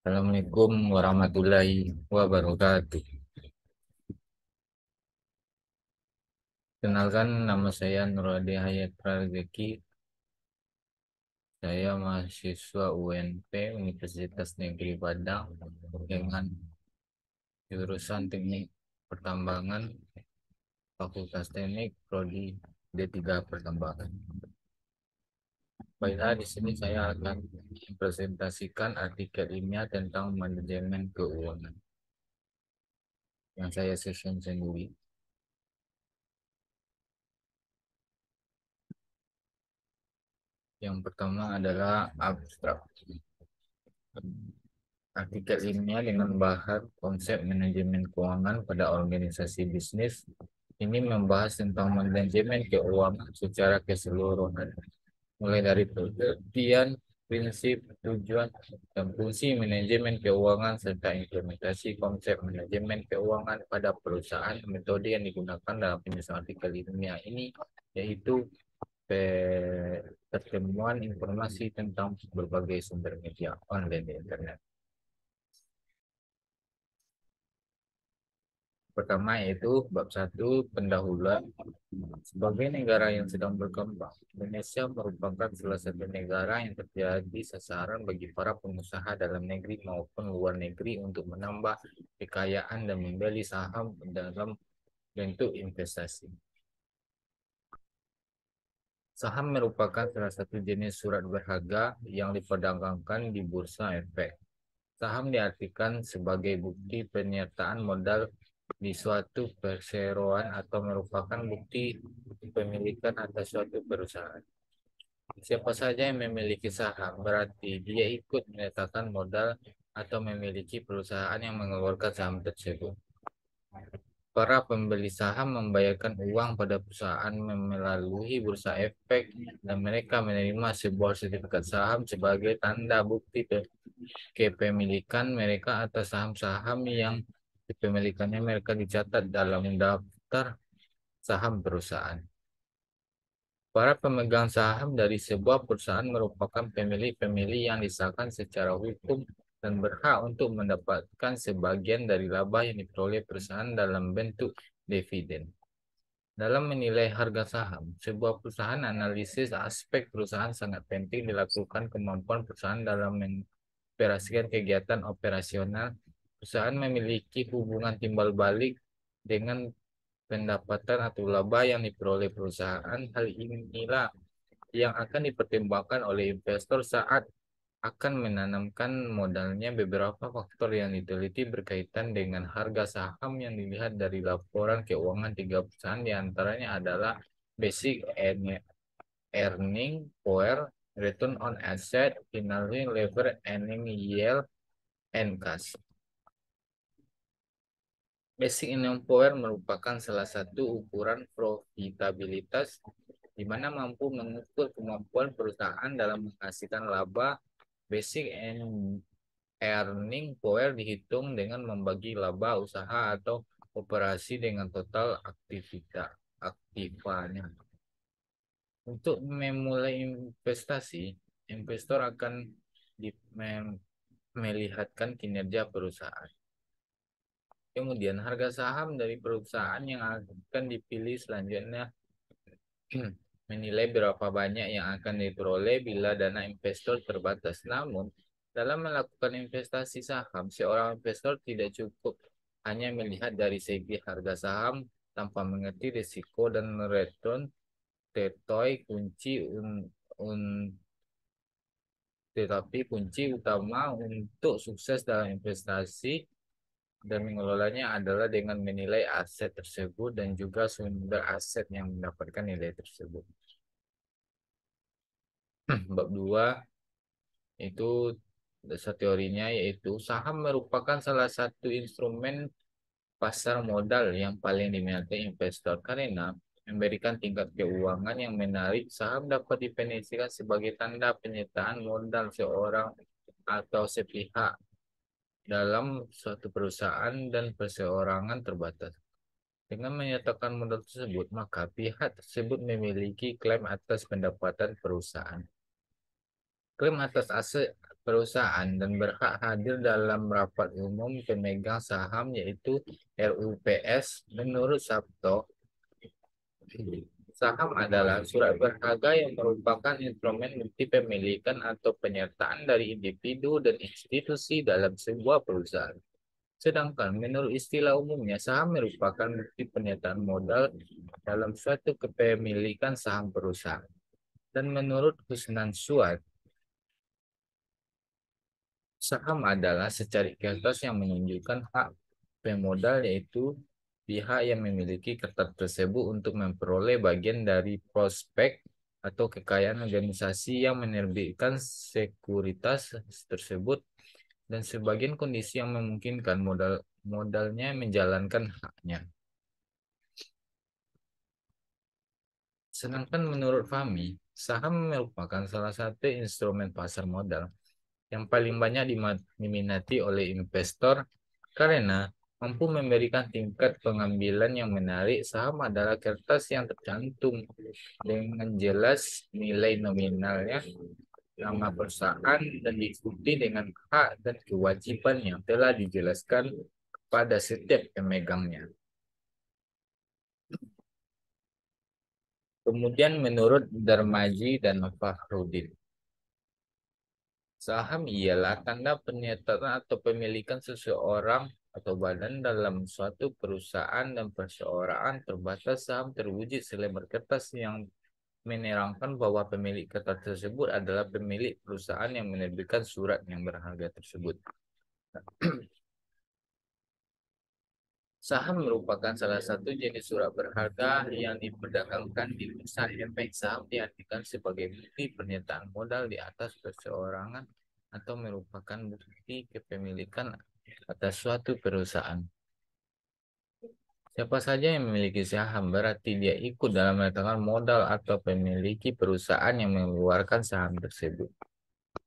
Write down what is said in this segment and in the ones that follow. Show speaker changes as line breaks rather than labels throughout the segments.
Assalamualaikum warahmatullahi wabarakatuh. Kenalkan, nama saya Nuradi Hayat Prazeki. Saya mahasiswa UNP Universitas Negeri Padang dengan jurusan Teknik Pertambangan Fakultas Teknik Prodi D3 Pertambangan. Baiklah, di sini saya akan mempresentasikan artikel ilmiah tentang manajemen keuangan yang saya susun sendiri. Yang pertama adalah abstrak. Artikel ilmiah dengan bahas konsep manajemen keuangan pada organisasi bisnis. Ini membahas tentang manajemen keuangan secara keseluruhan, mulai dari pengertian, prinsip, tujuan, dan fungsi manajemen keuangan serta implementasi konsep manajemen keuangan pada perusahaan. Metode yang digunakan dalam penyusunan artikel ilmiah ini yaitu pertemuan informasi tentang berbagai sumber media online di internet. Pertama yaitu bab satu pendahuluan. Sebagai negara yang sedang berkembang, Indonesia merupakan salah satu negara yang terjadi sasaran bagi para pengusaha dalam negeri maupun luar negeri untuk menambah kekayaan dan membeli saham dalam bentuk investasi. Saham merupakan salah satu jenis surat berharga yang diperdagangkan di bursa efek. Saham diartikan sebagai bukti penyertaan modal di suatu perseroan atau merupakan bukti kepemilikan atas suatu perusahaan. Siapa saja yang memiliki saham berarti dia ikut menyertakan modal atau memiliki perusahaan yang mengeluarkan saham tersebut. Para pembeli saham membayarkan uang pada perusahaan melalui bursa efek dan mereka menerima sebuah sertifikat saham sebagai tanda bukti kepemilikan mereka atas saham-saham yang kepemilikannya mereka dicatat dalam daftar saham perusahaan. Para pemegang saham dari sebuah perusahaan merupakan pemilik-pemilik yang disahkan secara hukum dan berhak untuk mendapatkan sebagian dari laba yang diperoleh perusahaan dalam bentuk dividen. Dalam menilai harga saham, sebuah perusahaan analisis aspek perusahaan sangat penting dilakukan kemampuan perusahaan dalam mengoperasikan kegiatan operasional. Perusahaan memiliki hubungan timbal balik dengan pendapatan atau laba yang diperoleh perusahaan. Hal inilah yang akan dipertimbangkan oleh investor saat akan menanamkan modalnya. Beberapa faktor yang diteliti berkaitan dengan harga saham yang dilihat dari laporan keuangan tiga perusahaan diantaranya adalah basic earning power, return on asset, finally lever earning yield, and cash. Basic earning power merupakan salah satu ukuran profitabilitas di mana mampu mengukur kemampuan perusahaan dalam menghasilkan laba. Basic earning power dihitung dengan membagi laba usaha atau operasi dengan total aktivitas aktifanya. Untuk memulai investasi, investor akan melihatkan kinerja perusahaan. Kemudian harga saham dari perusahaan yang akan dipilih selanjutnya menilai berapa banyak yang akan diperoleh bila dana investor terbatas. Namun, dalam melakukan investasi saham, seorang investor tidak cukup hanya melihat dari segi harga saham tanpa mengerti risiko dan return. Tetoi kunci un, tetapi kunci utama untuk sukses dalam investasi dan mengelolanya adalah dengan menilai aset tersebut dan juga sumber aset yang mendapatkan nilai tersebut. Bab 2 itu dasar teorinya yaitu saham merupakan salah satu instrumen pasar modal yang paling diminati investor karena memberikan tingkat keuangan yang menarik. Saham dapat definisikan sebagai tanda penyertaan modal seorang atau sepihak dalam suatu perusahaan dan perseorangan terbatas. Dengan menyatakan modal tersebut, maka pihak tersebut memiliki klaim atas pendapatan perusahaan. Klaim atas aset perusahaan dan berhak hadir dalam rapat umum pemegang saham yaitu RUPS. Menurut Sabto, saham adalah surat berharga yang merupakan instrumen bukti pemilikan atau penyertaan dari individu dan institusi dalam sebuah perusahaan. Sedangkan menurut istilah umumnya, saham merupakan bukti penyertaan modal dalam suatu kepemilikan saham perusahaan. Dan menurut Husnan Suad, saham adalah secari kertas yang menunjukkan hak pemodal, yaitu pihak yang memiliki kertas tersebut untuk memperoleh bagian dari prospek atau kekayaan organisasi yang menerbitkan sekuritas tersebut dan sebagian kondisi yang memungkinkan modalnya menjalankan haknya. Sedangkan menurut Fahmi, saham merupakan salah satu instrumen pasar modal yang paling banyak diminati oleh investor karena mampu memberikan tingkat pengambilan yang menarik. Saham adalah kertas yang tercantum dengan jelas nilai nominalnya, nama perusahaan, dan diikuti dengan hak dan kewajiban yang telah dijelaskan pada setiap pemegangnya. Kemudian menurut Darmaji dan Fakhrudin, saham ialah tanda penyertaan atau pemilikan seseorang atau badan dalam suatu perusahaan dan perseorangan terbatas. Saham terwujud selebar kertas yang menerangkan bahwa pemilik kertas tersebut adalah pemilik perusahaan yang menerbitkan surat yang berharga tersebut. Saham merupakan salah satu jenis surat berharga yang diperdagangkan di bursa efek. Saham diartikan sebagai bukti pernyataan modal di atas perseorangan atau merupakan bukti kepemilikan atas suatu perusahaan. Siapa saja yang memiliki saham berarti dia ikut dalam menetapkan modal atau memiliki perusahaan yang mengeluarkan saham tersebut.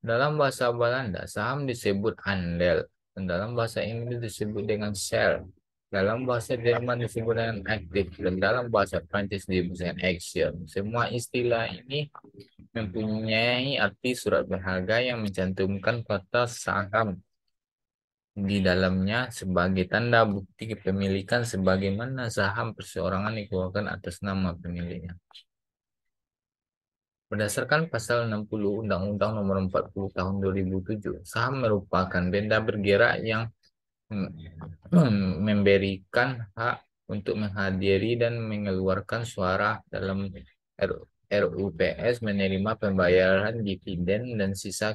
Dalam bahasa Belanda, saham disebut andel, dan dalam bahasa Inggris disebut dengan share. Dalam bahasa Jerman disebut dengan aktif, dan dalam bahasa Prancis disebut dengan action. Semua istilah ini mempunyai arti surat berharga yang mencantumkan kata saham di dalamnya sebagai tanda bukti kepemilikan sebagaimana saham perseorangan dikeluarkan atas nama pemiliknya. Berdasarkan pasal 60 Undang-Undang Nomor 40 Tahun 2007, saham merupakan benda bergerak yang memberikan hak untuk menghadiri dan mengeluarkan suara dalam RUPS, menerima pembayaran dividen dan sisa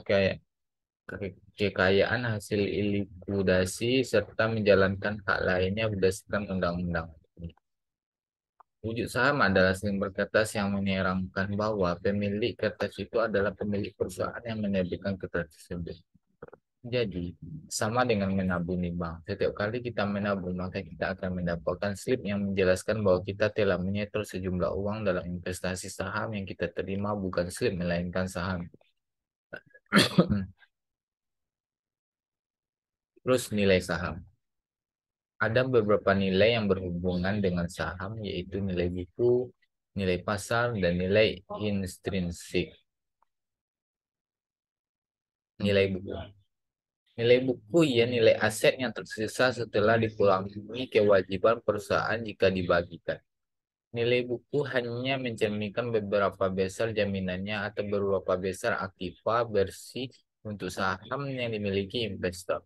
kekayaan hasil likuidasi, serta menjalankan hak lainnya berdasarkan undang-undang. Wujud saham adalah sumber kertas yang menerangkan bahwa pemilik kertas itu adalah pemilik perusahaan yang menerbitkan kertas tersebut. Jadi, sama dengan menabung di bank. Setiap kali kita menabung, maka kita akan mendapatkan slip yang menjelaskan bahwa kita telah menyetor sejumlah uang dalam investasi saham yang kita terima, bukan slip melainkan saham. Terus nilai saham. Ada beberapa nilai yang berhubungan dengan saham, yaitu nilai buku, nilai pasar, dan nilai intrinsik. Nilai buku. Nilai buku ia nilai aset yang tersisa setelah dikurangi kewajiban perusahaan jika dibagikan. Nilai buku hanya mencerminkan beberapa besar jaminannya atau beberapa besar aktiva bersih untuk saham yang dimiliki investor.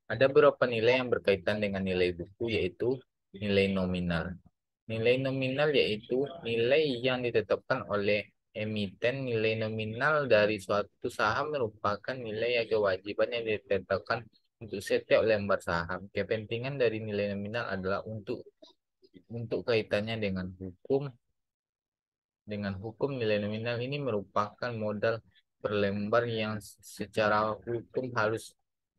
Ada beberapa nilai yang berkaitan dengan nilai buku, yaitu nilai nominal. Nilai nominal yaitu nilai yang ditetapkan oleh emiten. Nilai nominal dari suatu saham merupakan nilai yang kewajiban yang ditetapkan untuk setiap lembar saham. Kepentingan dari nilai nominal adalah untuk kaitannya dengan hukum. Dengan hukum, nilai nominal ini merupakan modal per lembar yang secara hukum harus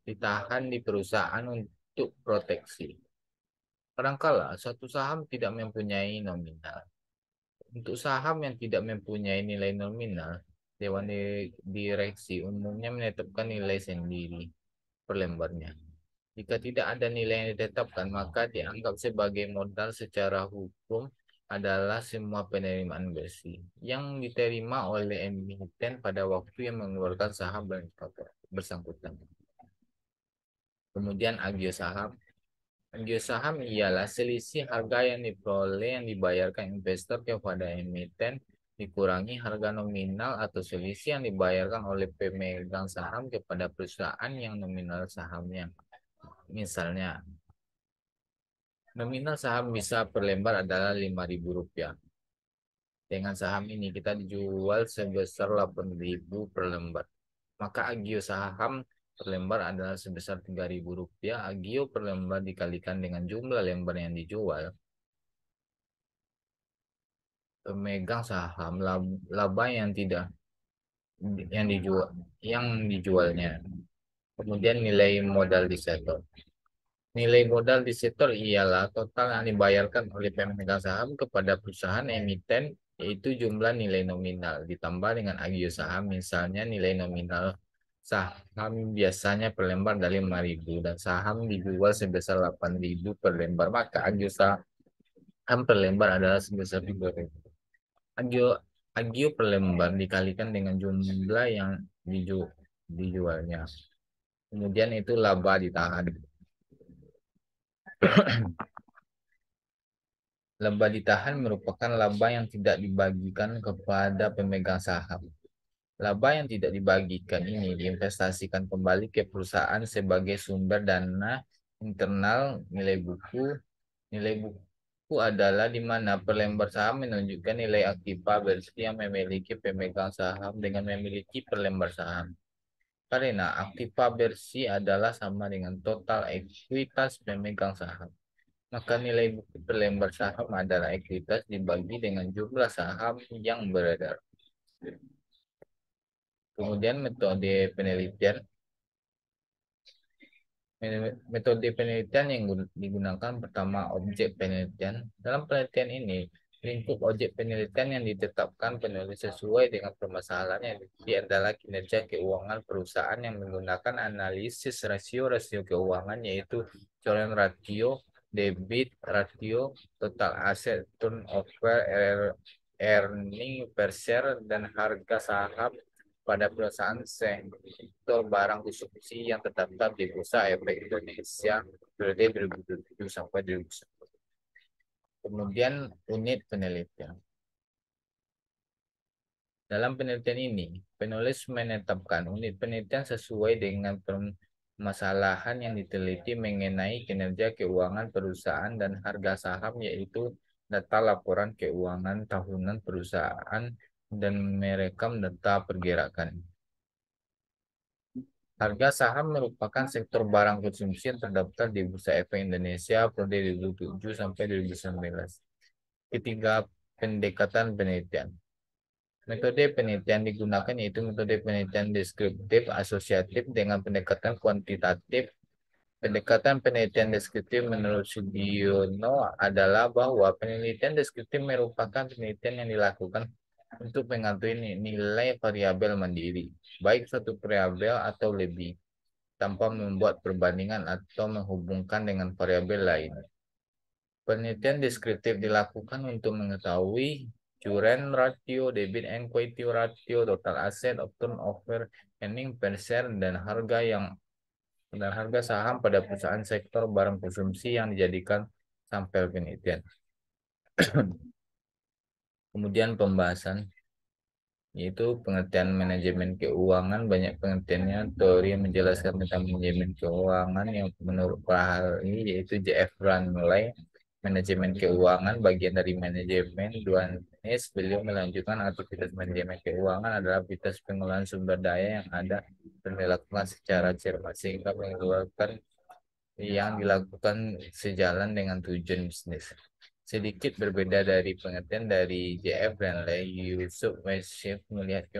ditahan di perusahaan untuk proteksi. Kadangkala suatu saham tidak mempunyai nominal. Untuk saham yang tidak mempunyai nilai nominal, Dewan Direksi umumnya menetapkan nilai sendiri per lembarnya. Jika tidak ada nilai yang ditetapkan, maka dianggap sebagai modal secara hukum adalah semua penerimaan bersih yang diterima oleh emiten pada waktu yang mengeluarkan saham dan bersangkutan. Kemudian agio saham. Agio saham ialah selisih harga yang diperoleh yang dibayarkan investor kepada emiten dikurangi harga nominal atau selisih yang dibayarkan oleh pemegang saham kepada perusahaan yang nominal sahamnya. Misalnya, nominal saham bisa per lembar adalah Rp5.000. Dengan saham ini kita dijual sebesar 8.000 per lembar. Maka agio saham per lembar adalah sebesar Rp3.000. Agio per lembar dikalikan dengan jumlah lembar yang dijual. Pemegang saham laba yang tidak dijualnya. Kemudian nilai modal disetor. Nilai modal disetor ialah total yang dibayarkan oleh pemegang saham kepada perusahaan emiten, yaitu jumlah nilai nominal ditambah dengan agio saham. Misalnya nilai nominal saham biasanya per lembar dari 5.000 dan saham dijual sebesar 8.000 per lembar, maka agio saham per lembar adalah sebesar 3.000. Agio agio per lembar dikalikan dengan jumlah yang dijualnya. Kemudian itu laba ditahan. Laba ditahan merupakan laba yang tidak dibagikan kepada pemegang saham. Laba yang tidak dibagikan ini diinvestasikan kembali ke perusahaan sebagai sumber dana internal nilai buku. Nilai buku adalah di mana per lembar saham menunjukkan nilai aktiva bersih yang memiliki pemegang saham dengan memiliki per lembar saham. Karena aktiva bersih adalah sama dengan total ekuitas pemegang saham. Maka nilai buku per lembar saham adalah ekuitas dibagi dengan jumlah saham yang beredar. Kemudian metode penelitian. Metode penelitian yang digunakan pertama objek penelitian. Dalam penelitian ini, lingkup objek penelitian yang ditetapkan penulis sesuai dengan permasalahan yang adalah kinerja keuangan perusahaan yang menggunakan analisis rasio-rasio keuangan yaitu current ratio, debit ratio, total asset turnover, earning per share, dan harga saham pada perusahaan sektor barang konsumsi yang terdaftar di Bursa Efek Indonesia periode 2007 sampai 2010. Kemudian unit penelitian. Dalam penelitian ini, penulis menetapkan unit penelitian sesuai dengan permasalahan yang diteliti mengenai kinerja keuangan perusahaan dan harga saham, yaitu data laporan keuangan tahunan perusahaan dan merekam data pergerakan. Harga saham merupakan sektor barang konsumsi yang terdaftar di Bursa Efek Indonesia periode 2007 sampai 2019. Ketiga, pendekatan penelitian. Metode penelitian digunakan yaitu metode penelitian deskriptif asosiatif dengan pendekatan kuantitatif. Pendekatan penelitian deskriptif menurut Sugiono adalah bahwa penelitian deskriptif merupakan penelitian yang dilakukan untuk mengetahui nilai variabel mandiri, baik satu variabel atau lebih, tanpa membuat perbandingan atau menghubungkan dengan variabel lain. Penelitian deskriptif dilakukan untuk mengetahui current ratio, debit and equity ratio, total asset, turnover, earning per share, dan harga saham pada perusahaan sektor barang konsumsi yang dijadikan sampel penelitian. Kemudian pembahasan yaitu pengertian manajemen keuangan. Banyak pengertiannya, teori yang menjelaskan tentang manajemen keuangan yang menurut Pak ini yaitu J.F. Ranulay. Manajemen keuangan bagian dari manajemen Duanes. Beliau melanjutkan aktivitas manajemen keuangan adalah aktivitas pengelolaan sumber daya yang ada dan dilakukan secara cermat sehingga mengeluarkan yang dilakukan sejalan dengan tujuan bisnis. Sedikit berbeda dari pengertian dari J.F. Ranulay, Yusuf Westship melihat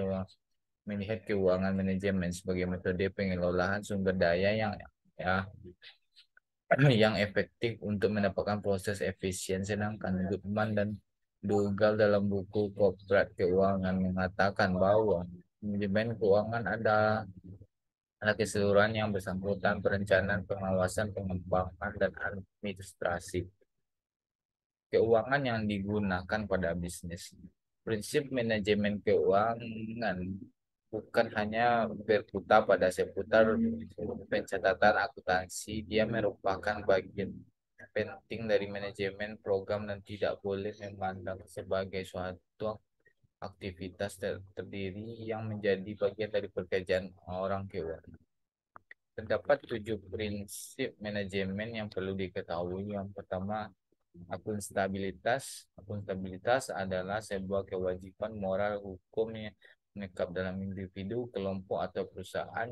keuangan manajemen sebagai metode pengelolaan sumber daya yang efektif untuk mendapatkan proses efisien. Sedangkan Goodman dan Dougal dalam buku Korporat Keuangan mengatakan bahwa manajemen keuangan ada keseluruhan yang bersangkutan perencanaan, pengawasan, pengembangan, dan administrasi keuangan yang digunakan pada bisnis. Prinsip manajemen keuangan bukan hanya berputar pada seputar pencatatan akuntansi, dia merupakan bagian penting dari manajemen program dan tidak boleh memandang sebagai suatu aktivitas terdiri yang menjadi bagian dari pekerjaan orang keuangan. Terdapat 7 prinsip manajemen yang perlu diketahui. Yang pertama, akuntabilitas. Akuntabilitas adalah sebuah kewajiban moral hukum yang menetap dalam individu, kelompok, atau perusahaan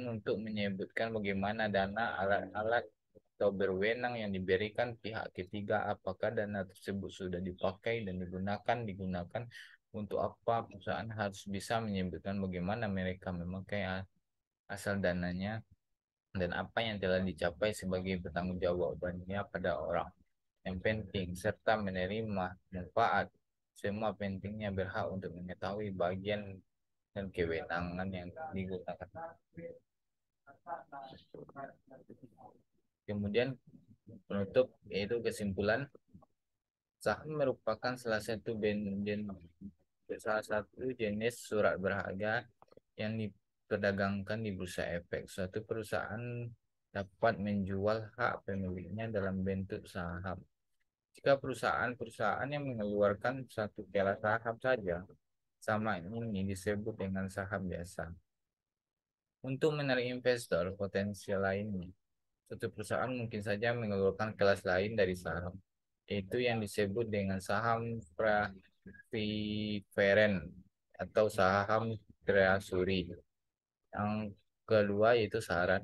untuk menyebutkan bagaimana dana, alat-alat, atau berwenang yang diberikan pihak ketiga, apakah dana tersebut sudah dipakai dan digunakan untuk apa. Perusahaan harus bisa menyebutkan bagaimana mereka memakai asal dananya dan apa yang telah dicapai sebagai pertanggungjawabannya pada orang yang penting serta menerima manfaat. Semua pentingnya berhak untuk mengetahui bagian dan kewenangan yang digunakan. Kemudian penutup yaitu kesimpulan, saham merupakan salah satu jenis surat berharga yang diperdagangkan di bursa efek. Suatu perusahaan dapat menjual hak pemiliknya dalam bentuk saham. Jika perusahaan-perusahaan yang mengeluarkan satu piala saham saja, sama ini disebut dengan saham biasa. Untuk menarik investor potensial lainnya, suatu perusahaan mungkin saja mengeluarkan kelas lain dari saham, yaitu yang disebut dengan saham preferred atau saham treasury. Yang kedua yaitu syarat.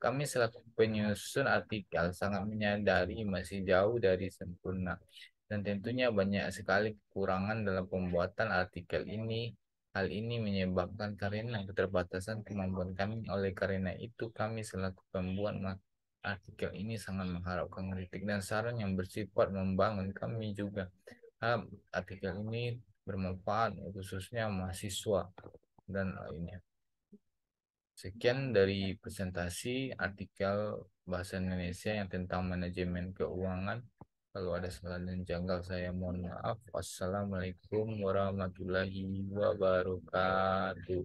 Kami selaku penyusun artikel sangat menyadari masih jauh dari sempurna dan tentunya banyak sekali kekurangan dalam pembuatan artikel ini. Hal ini menyebabkan karena keterbatasan kemampuan kami. Oleh karena itu, kami selaku pembuat artikel ini sangat mengharapkan kritik dan saran yang bersifat membangun. Kami juga harap artikel ini bermanfaat khususnya mahasiswa dan lainnya. Sekian dari presentasi artikel bahasa Indonesia yang tentang manajemen keuangan. Kalau ada salah dan janggal saya mohon maaf. Wassalamualaikum warahmatullahi wabarakatuh.